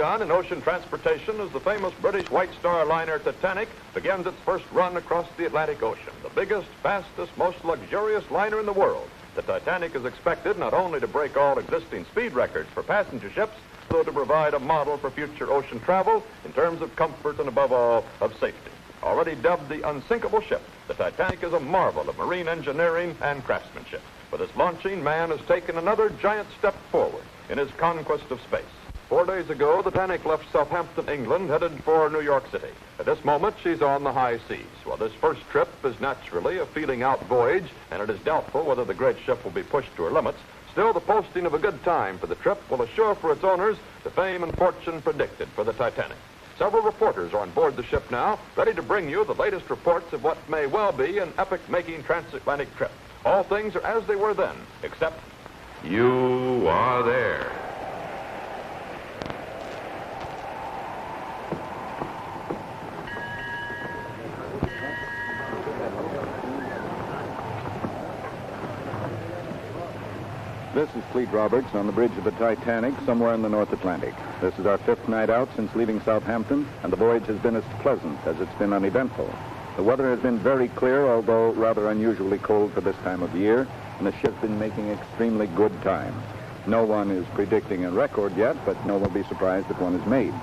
begun in ocean transportation as the famous British White Star liner Titanic begins its first run across the Atlantic Ocean. The biggest, fastest, most luxurious liner in the world. The Titanic is expected not only to break all existing speed records for passenger ships, but to provide a model for future ocean travel in terms of comfort and, above all, of safety. Already dubbed the unsinkable ship, the Titanic is a marvel of marine engineering and craftsmanship. With its launching, man has taken another giant step forward in his conquest of space. 4 days ago, the Titanic left Southampton, England, headed for New York City. At this moment, she's on the high seas. Well, this first trip is naturally a feeling-out voyage, and it is doubtful whether the great ship will be pushed to her limits. Still, the posting of a good time for the trip will assure for its owners the fame and fortune predicted for the Titanic. Several reporters are on board the ship now, ready to bring you the latest reports of what may well be an epic-making transatlantic trip. All things are as they were then, except you are there. This is Fleet Roberts on the bridge of the Titanic, somewhere in the North Atlantic. This is our 5th night out since leaving Southampton, and the voyage has been as pleasant as it's been uneventful. The weather has been very clear, although rather unusually cold for this time of year, and the ship's been making extremely good time. No one is predicting a record yet, but no one will be surprised if one is made.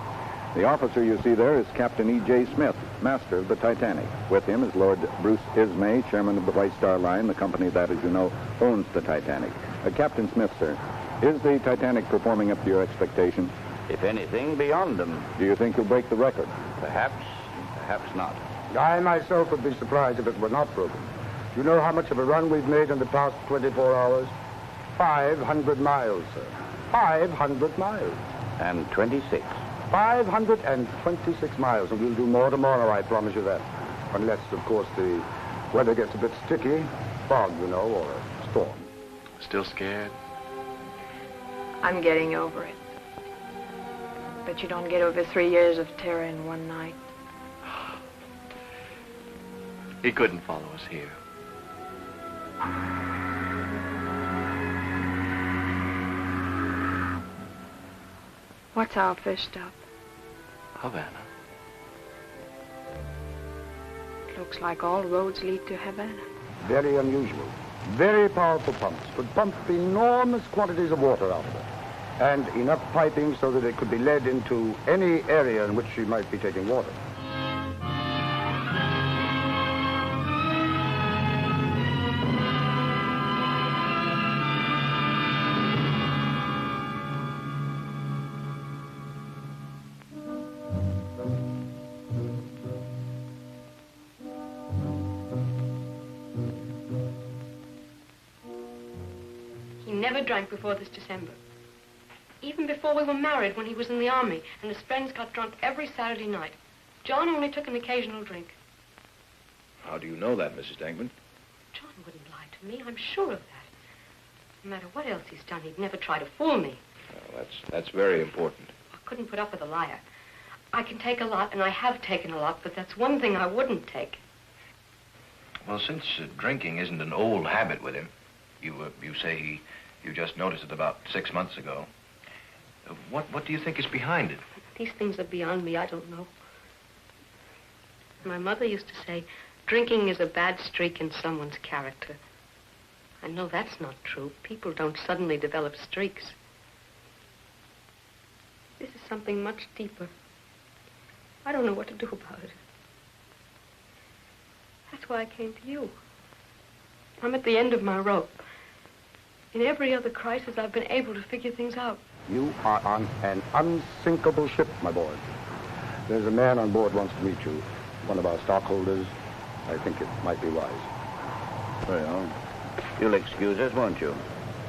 The officer you see there is Captain E.J. Smith, master of the Titanic. With him is Lord Bruce Ismay, chairman of the White Star Line, the company that, as you know, owns the Titanic. Captain Smith, sir, is the Titanic performing up to your expectation? If anything, beyond them. Do you think you'll break the record? Perhaps, perhaps not. I myself would be surprised if it were not broken. Do you know how much of a run we've made in the past 24 hours? 500 miles, sir. 500 miles. And 26. 526 miles, and we'll do more tomorrow, I promise you that. Unless, of course, the weather gets a bit sticky, fog, you know, or a storm. Still scared? I'm getting over it. But you don't get over 3 years of terror in one night. He couldn't follow us here. What's our first stop? Havana. It looks like all roads lead to Havana. Very unusual. Very powerful pumps could pump enormous quantities of water out of it. And enough piping so that it could be led into any area in which she might be taking water. Never drank before this December. Even before we were married, when he was in the army, and his friends got drunk every Saturday night. John only took an occasional drink. How do you know that, Mrs. Dankman? John wouldn't lie to me, I'm sure of that. No matter what else he's done, he'd never try to fool me. Well, that's very important. I couldn't put up with a liar. I can take a lot, and I have taken a lot, but that's one thing I wouldn't take. Well, since drinking isn't an old habit with him, you say you just noticed it about 6 months ago. What do you think is behind it? These things are beyond me. I don't know. My mother used to say, drinking is a bad streak in someone's character. I know that's not true. People don't suddenly develop streaks. This is something much deeper. I don't know what to do about it. That's why I came to you. I'm at the end of my rope. In every other crisis, I've been able to figure things out. You are on an unsinkable ship, my boy. There's a man on board wants to meet you. One of our stockholders. I think it might be wise. Well, you'll excuse us, won't you?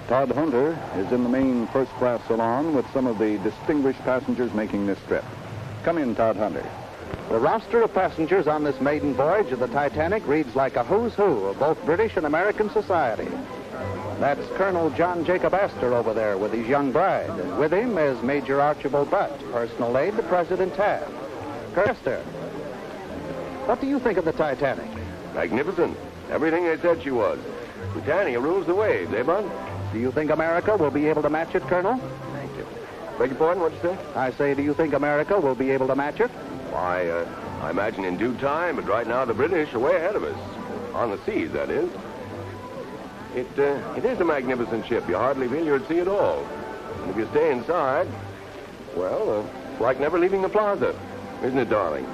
Todd Hunter is in the main first-class salon with some of the distinguished passengers making this trip. Come in, Todd Hunter. The roster of passengers on this maiden voyage of the Titanic reads like a who's who of both British and American society. That's Colonel John Jacob Astor over there with his young bride. With him is Major Archibald Butt, personal aide to President Taft. Colonel Astor, what do you think of the Titanic? Magnificent. Everything they said she was. Britannia rules the waves, eh, Bud? Do you think America will be able to match it, Colonel? Beg your pardon, what'd you say? I say, do you think America will be able to match it? Why, I imagine in due time, but right now the British are way ahead of us. On the seas, that is. It is a magnificent ship. You hardly feel you're at sea at all. And if you stay inside, well, it's like never leaving the plaza. Isn't it, darling?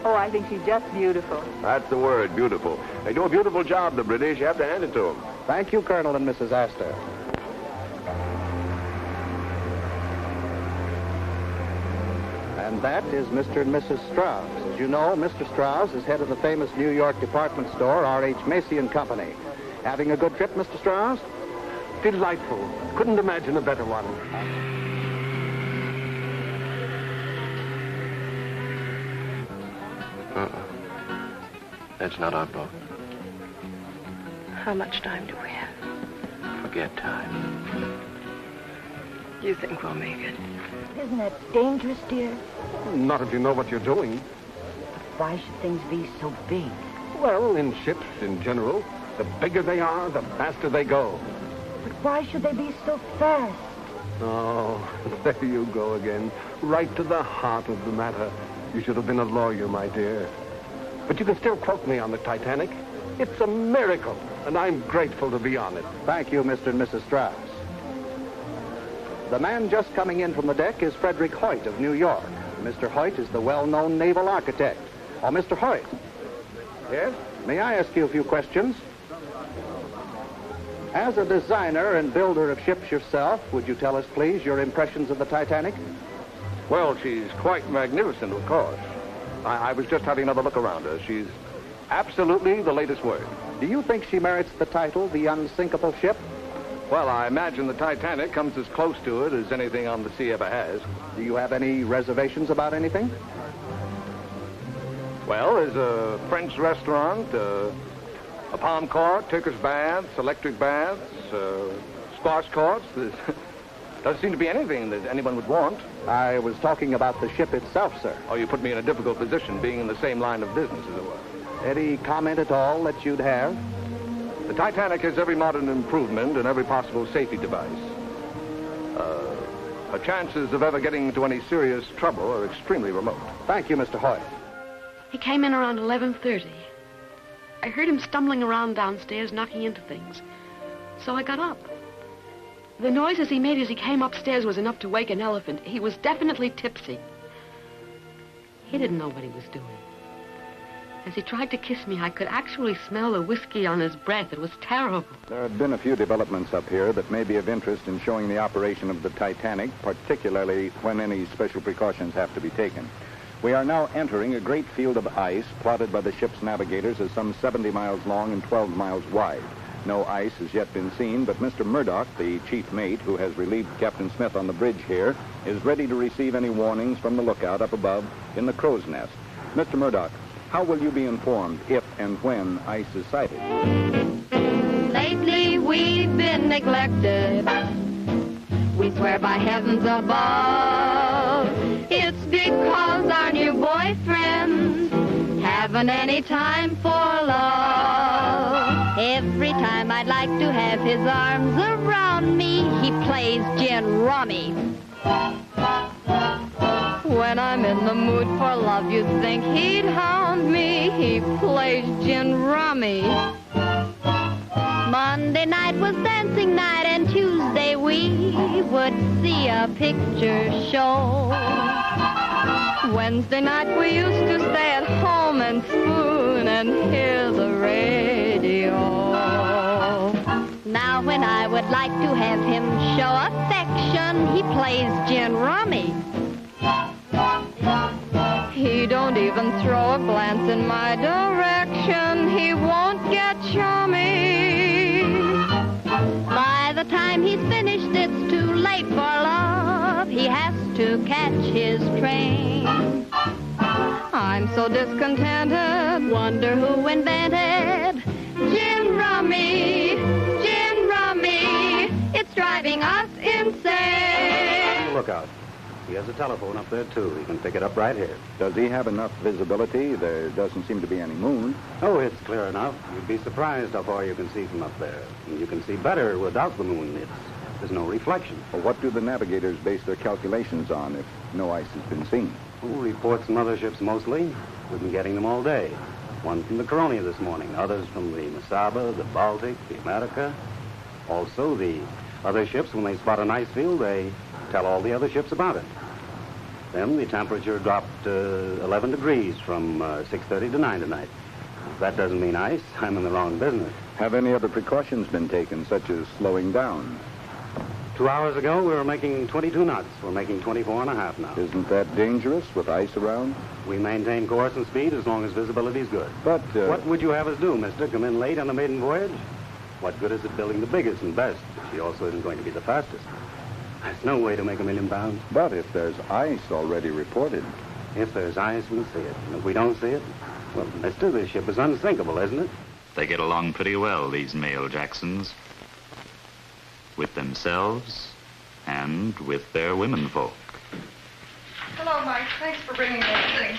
Oh, I think she's just beautiful. That's the word, beautiful. They do a beautiful job, the British. You have to hand it to them. Thank you, Colonel and Mrs. Astor. And that is Mr. and Mrs. Strauss. As you know, Mr. Strauss is head of the famous New York department store, R.H. Macy and Company. Having a good trip, Mr. Strauss? Delightful. Couldn't imagine a better one. That's not our boat. How much time do we have? Forget time. You think we'll make it? Isn't that dangerous, dear? Not if you know what you're doing. Why should things be so big? Well, in ships in general, the bigger they are, the faster they go. But why should they be so fast? Oh, there you go again. Right to the heart of the matter. You should have been a lawyer, my dear. But you can still quote me on the Titanic. It's a miracle, and I'm grateful to be on it. Thank you, Mr. and Mrs. Strauss. The man just coming in from the deck is Frederick Hoyt of New York. Mr. Hoyt is the well-known naval architect. Oh, Mr. Hoyt. Yes? May I ask you a few questions? As a designer and builder of ships yourself, would you tell us, please, your impressions of the Titanic? Well, she's quite magnificent, of course. I was just having another look around her. She's absolutely the latest word. Do you think she merits the title, the unsinkable ship? Well, I imagine the Titanic comes as close to it as anything on the sea ever has. Do you have any reservations about anything? Well, there's a French restaurant, a palm court, Turkish baths, electric baths, squash courts. There doesn't seem to be anything that anyone would want. I was talking about the ship itself, sir. Oh, you put me in a difficult position, being in the same line of business, as it were. Any comment at all that you'd have? The Titanic has every modern improvement and every possible safety device. Her chances of ever getting into any serious trouble are extremely remote. Thank you, Mr. Hoyt. He came in around 11:30. I heard him stumbling around downstairs, knocking into things. So I got up. The noises he made as he came upstairs was enough to wake an elephant. He was definitely tipsy. He didn't know what he was doing. As he tried to kiss me, I could actually smell the whiskey on his breath. It was terrible. There have been a few developments up here that may be of interest in showing the operation of the Titanic, particularly when any special precautions have to be taken. We are now entering a great field of ice plotted by the ship's navigators as some 70 miles long and 12 miles wide. No ice has yet been seen, but Mr. Murdoch, the chief mate, who has relieved Captain Smith on the bridge here, is ready to receive any warnings from the lookout up above in the crow's nest. Mr. Murdoch, how will you be informed if and when ice is sighted? Lately we've been neglected. We swear by heavens above, it's because our new boyfriends haven't any time for love. Every time I'd like to have his arms around me, he plays gin rummy. When I'm in the mood for love, you'd think he'd hound me. He plays gin rummy. Monday night was dancing night, and Tuesday we would see a picture show. Wednesday night we used to stay at home and spoon and hear the radio. Now when I would like to have him show affection, he plays gin rummy. He don't even throw a glance in my direction. He won't get chummy. By the time he's finished, it's too late for love. He has to catch his train. I'm so discontented. Wonder who invented gin rummy, gin rummy. It's driving us insane. Look out. He has a telephone up there, too. He can pick it up right here. Does he have enough visibility? There doesn't seem to be any moon. Oh, it's clear enough. You'd be surprised how far you can see from up there. And you can see better without the moon. It's There's no reflection. Well, what do the navigators base their calculations on if no ice has been seen? Reports from other ships mostly. We've been getting them all day. One from the Coronia this morning, others from the Mesaba, the Baltic, the America. Also, the other ships, when they spot an ice field, they tell all the other ships about it. Then the temperature dropped 11 degrees from 6:30 to 9 tonight. If that doesn't mean ice, I'm in the wrong business. Have any other precautions been taken, such as slowing down? 2 hours ago, we were making 22 knots. We're making 24 and a half now. Isn't that dangerous with ice around? We maintain course and speed as long as visibility's good. But, What would you have us do, mister? Come in late on a maiden voyage? What good is it building the biggest and best if she also isn't going to be the fastest? There's no way to make £1 million. But if there's ice already reported... If there's ice, we'll see it. And if we don't see it, well, mister, this ship is unsinkable, isn't it? They get along pretty well, these male Jacksons. With themselves and with their womenfolk. Hello, Mike. Thanks for bringing those things.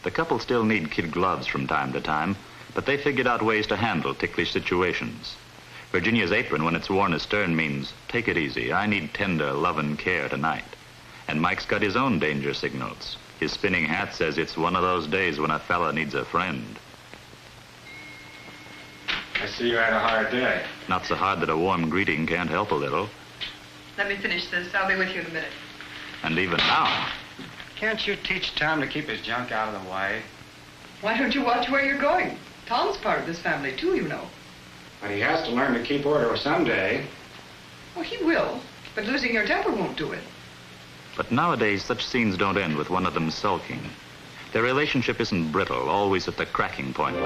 The couple still need kid gloves from time to time, but they figured out ways to handle ticklish situations. Virginia's apron, when it's worn astern, means, take it easy, I need tender love and care tonight. And Mike's got his own danger signals. His spinning hat says it's one of those days when a fella needs a friend. I see you had a hard day. Not so hard that a warm greeting can't help a little. Let me finish this. I'll be with you in a minute. And even now... Can't you teach Tom to keep his junk out of the way? Why don't you watch where you're going? Tom's part of this family, too, you know. But he has to learn to keep order someday. Well, he will, but losing your temper won't do it. But nowadays, such scenes don't end with one of them sulking. Their relationship isn't brittle, always at the cracking point.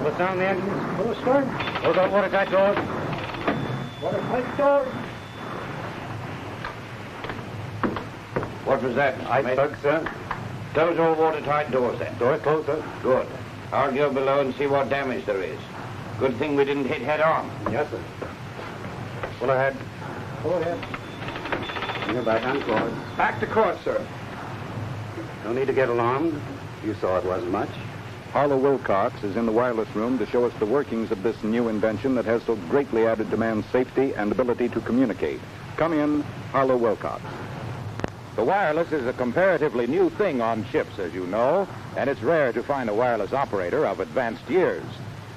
What's on the engines? Full of stern. Those are watertight doors. Watertight doors. What was that? Iceberg, sir. Those all watertight doors, then? Doors closed, sir. Good. I'll go below and see what damage there is. Good thing we didn't hit head on. Yes, sir. Full ahead. Full ahead. You're back on course. Back to course, sir. No need to get alarmed. You saw it wasn't much. Harlow Wilcox is in the wireless room to show us the workings of this new invention that has so greatly added to man's safety and ability to communicate. Come in, Harlow Wilcox. The wireless is a comparatively new thing on ships, as you know, and it's rare to find a wireless operator of advanced years.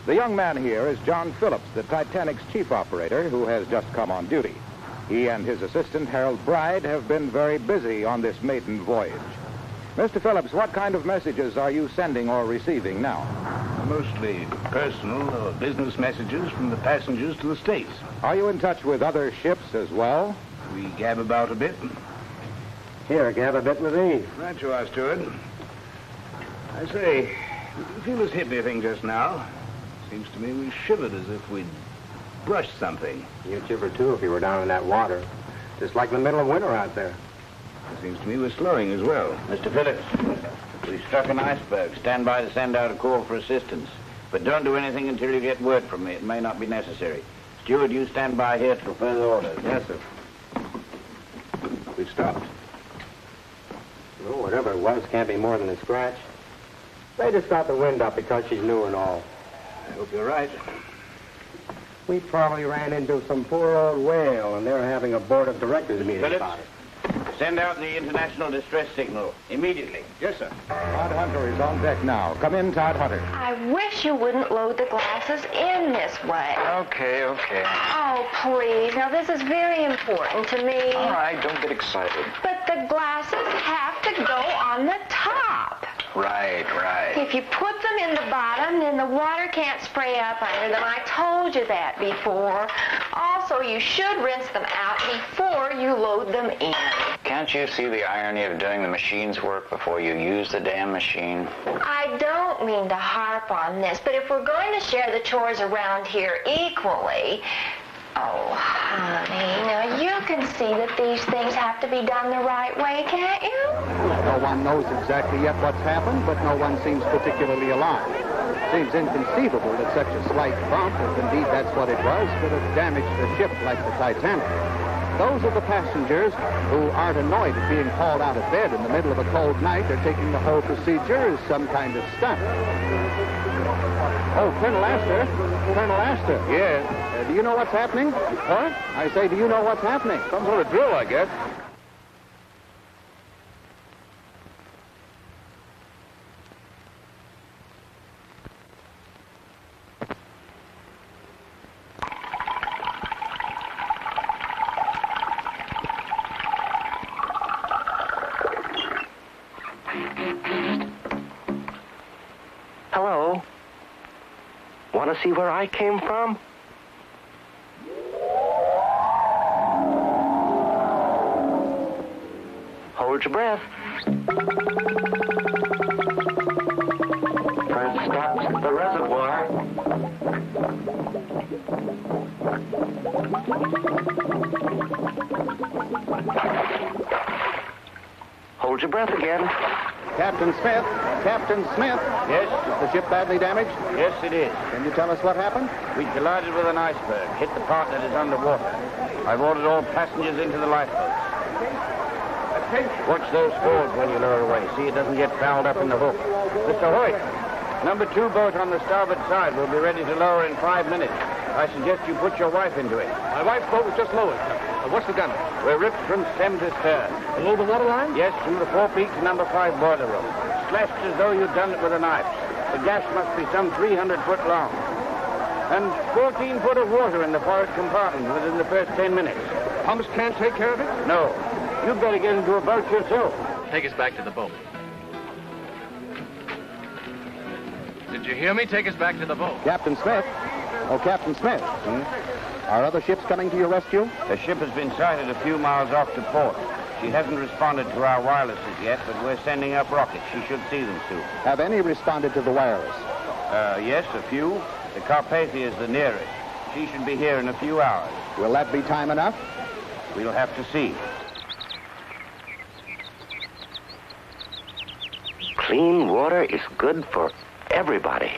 The young man here is John Phillips, the Titanic's chief operator, who has just come on duty. He and his assistant, Harold Bride, have been very busy on this maiden voyage. Mr. Phillips, what kind of messages are you sending or receiving now? Mostly personal or business messages from the passengers to the States. Are you in touch with other ships as well? We gab about a bit. Here, gab a bit with these. Right you are, Steward. I say, did you feel this hit me thing just now? Seems to me we shivered as if we'd brushed something. You'd shiver, too, if you were down in that water. Just like the middle of winter out there. It seems to me we're slowing as well. Mr. Phillips, we struck an iceberg. Stand by to send out a call for assistance. But don't do anything until you get word from me. It may not be necessary. Steward, you stand by here till further orders. Yes, sir. We've stopped. Well, whatever it was can't be more than a scratch. They just got the wind up because she's new and all. I hope you're right. We probably ran into some poor old whale, and they're having a board of directors meeting Phillips, about it. send out the international distress signal immediately. Yes, sir. Todd Hunter is on deck now. Come in, Todd Hunter. I wish you wouldn't load the glasses in this way. Okay. Oh, please. Now, this is very important to me. All right, don't get excited. But the glasses have to go on the top. Right. If you put them in the bottom, then the water can't spray up under them. I told you that before. Also, you should rinse them out before you load them in. Can't you see the irony of doing the machine's work before you use the damn machine? I don't mean to harp on this, but if we're going to share the chores around here equally... Oh, honey, now you can see that these things have to be done the right way, can't you? No one knows exactly yet what's happened, but no one seems particularly alarmed. Seems inconceivable that such a slight bump, if indeed that's what it was, could have damaged a ship like the Titanic. Those of the passengers who aren't annoyed at being called out of bed in the middle of a cold night are taking the whole procedure as some kind of stunt. Oh, Colonel Astor. Colonel Astor. Yes? Do you know what's happening? What? I say, do you know what's happening? Some sort of drill, I guess. Hello? Want to see where I came from? Hold your breath. First stop's the reservoir. Hold your breath again. Captain Smith. Captain Smith. Yes? Is the ship badly damaged? Yes, it is. Can you tell us what happened? We collided with an iceberg, hit the part that is underwater. I've ordered all passengers into the lifeboats. Watch those falls when you lower away. See it doesn't get fouled up in the hook. Mr. Hoyt, number 2 boat on the starboard side will be ready to lower in 5 minutes. I suggest you put your wife into it. My wife's boat was just lowered. What's the gun? We're ripped from stem to stern. Below the waterline? Yes, through the forepeak to number 5 boiler room. Slashed as though you'd done it with a knife. The gas must be some 300 foot long. And 14 foot of water in the forward compartment within the first 10 minutes. Pumps can't take care of it? No. You'd better get into a boat yourself. Take us back to the boat. Did you hear me? Take us back to the boat. Captain Smith. Oh, Captain Smith. Are other ships coming to your rescue? A ship has been sighted a few miles off to port. She hasn't responded to our wirelesses yet, but we're sending up rockets. She should see them soon. Have any responded to the wireless? Yes, a few. The Carpathia is the nearest. She should be here in a few hours. Will that be time enough? We'll have to see. Clean water is good for everybody.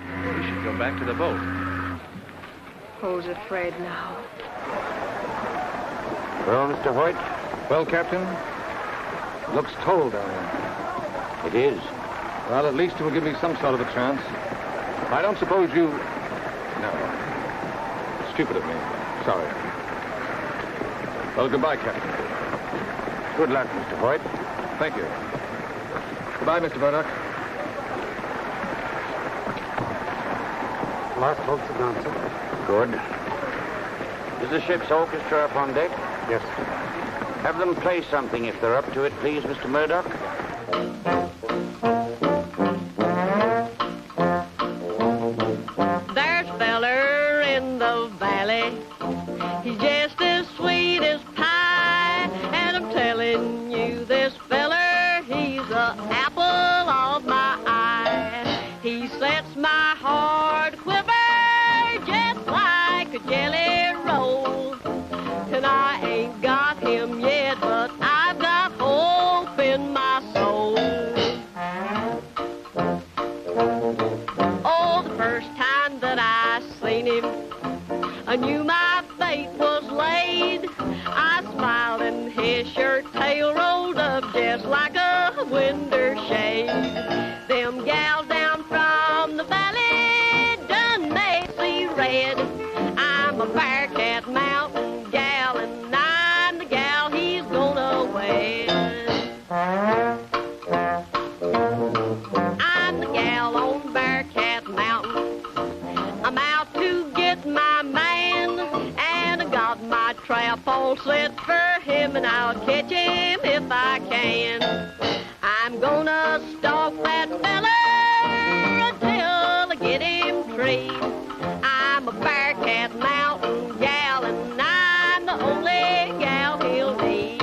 We should go back to the boat. Who's afraid now? Well, Mr. Hoyt? Well, Captain, looks cold down there. It is. Well, at least it will give me some sort of a chance. I don't suppose you... No. Stupid of me. Sorry. Well, goodbye, Captain. Good luck, Mr. Hoyt. Thank you. Goodbye, Mr. Murdoch. Last folks have gone, sir. Good. Is the ship's orchestra up on deck? Yes. Have them play something if they're up to it, please, Mr. Murdoch. There's a feller in the valley. He's just as sweet as pie. And I'm telling you, this feller, he's the apple of my eye. He sets my heart quiver just like a jelly roll. And I ain't got him yet, but I've got hope in my soul. Oh, the first time that I seen him, I knew my fate was laid. I smiled and his shirt tail rolled up just like a window shade. Them gals down from the valley him and I'll catch him if I can. I'm gonna stalk that fella until I get him treed. I'm a Bearcat Mountain gal and I'm the only gal he'll need.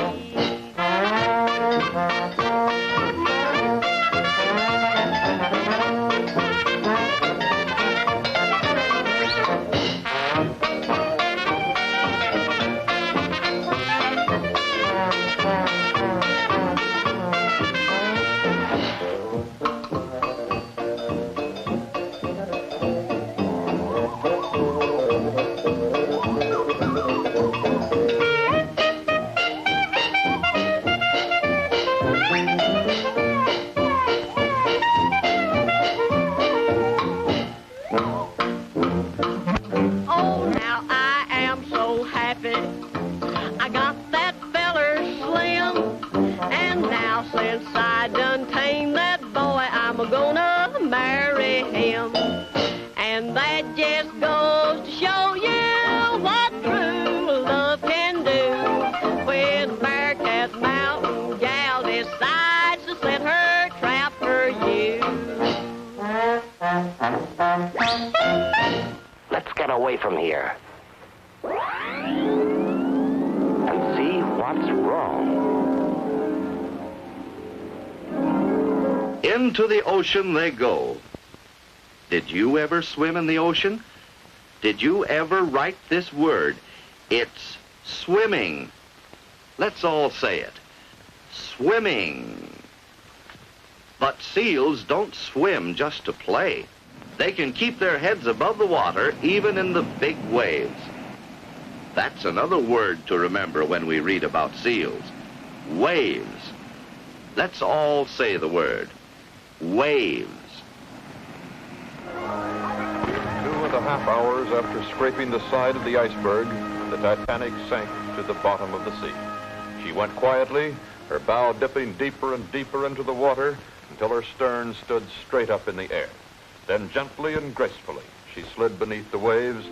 Let's get away from here and see what's wrong. Into the ocean they go. Did you ever swim in the ocean? Did you ever write this word? It's swimming. Let's all say it. Swimming. But seals don't swim just to play. They can keep their heads above the water even in the big waves. That's another word to remember when we read about seals. Waves. Let's all say the word. Waves. 2.5 hours after scraping the side of the iceberg, the Titanic sank to the bottom of the sea. She went quietly, her bow dipping deeper and deeper into the water until her stern stood straight up in the air. Then gently and gracefully, she slid beneath the waves.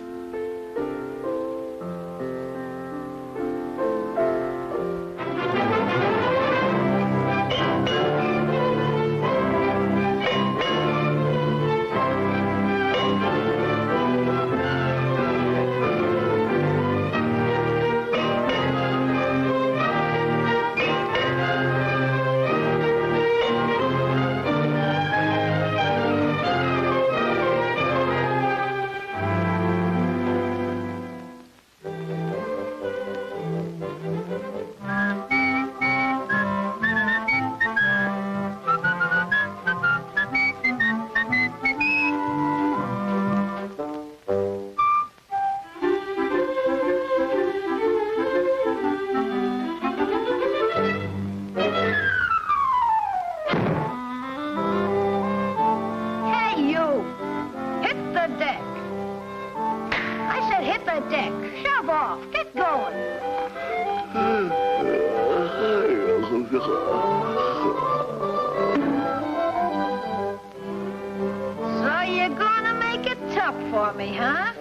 So you're gonna make it tough for me, huh?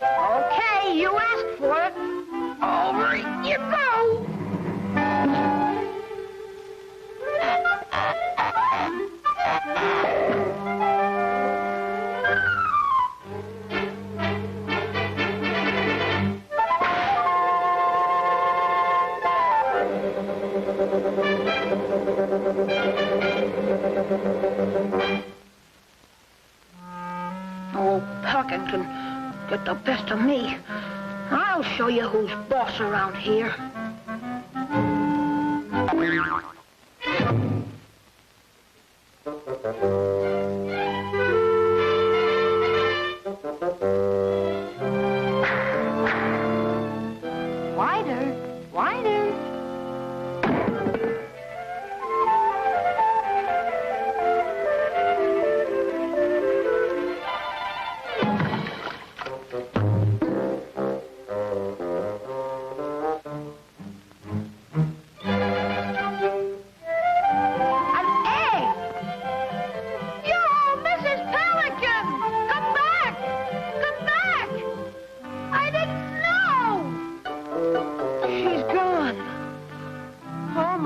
Okay, you asked for it. Over you go. Oh, Puckin can get the best of me. I'll show you who's boss around here. Wider, wider.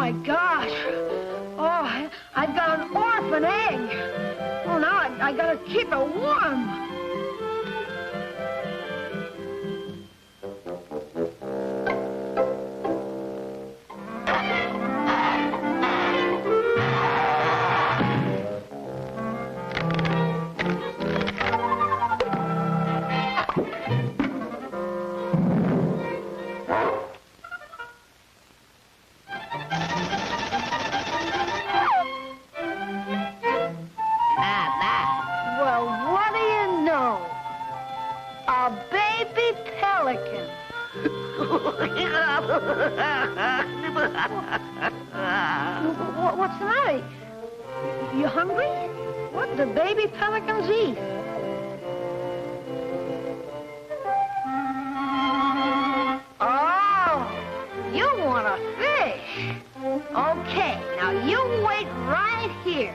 my gosh. Oh, I've got an orphan egg. Oh, now I gotta keep it warm. Well, what do you know? A baby pelican. What's the matter? You hungry? What do baby pelicans eat? Oh, you want a fish? Okay, now you wait right here.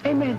Amen.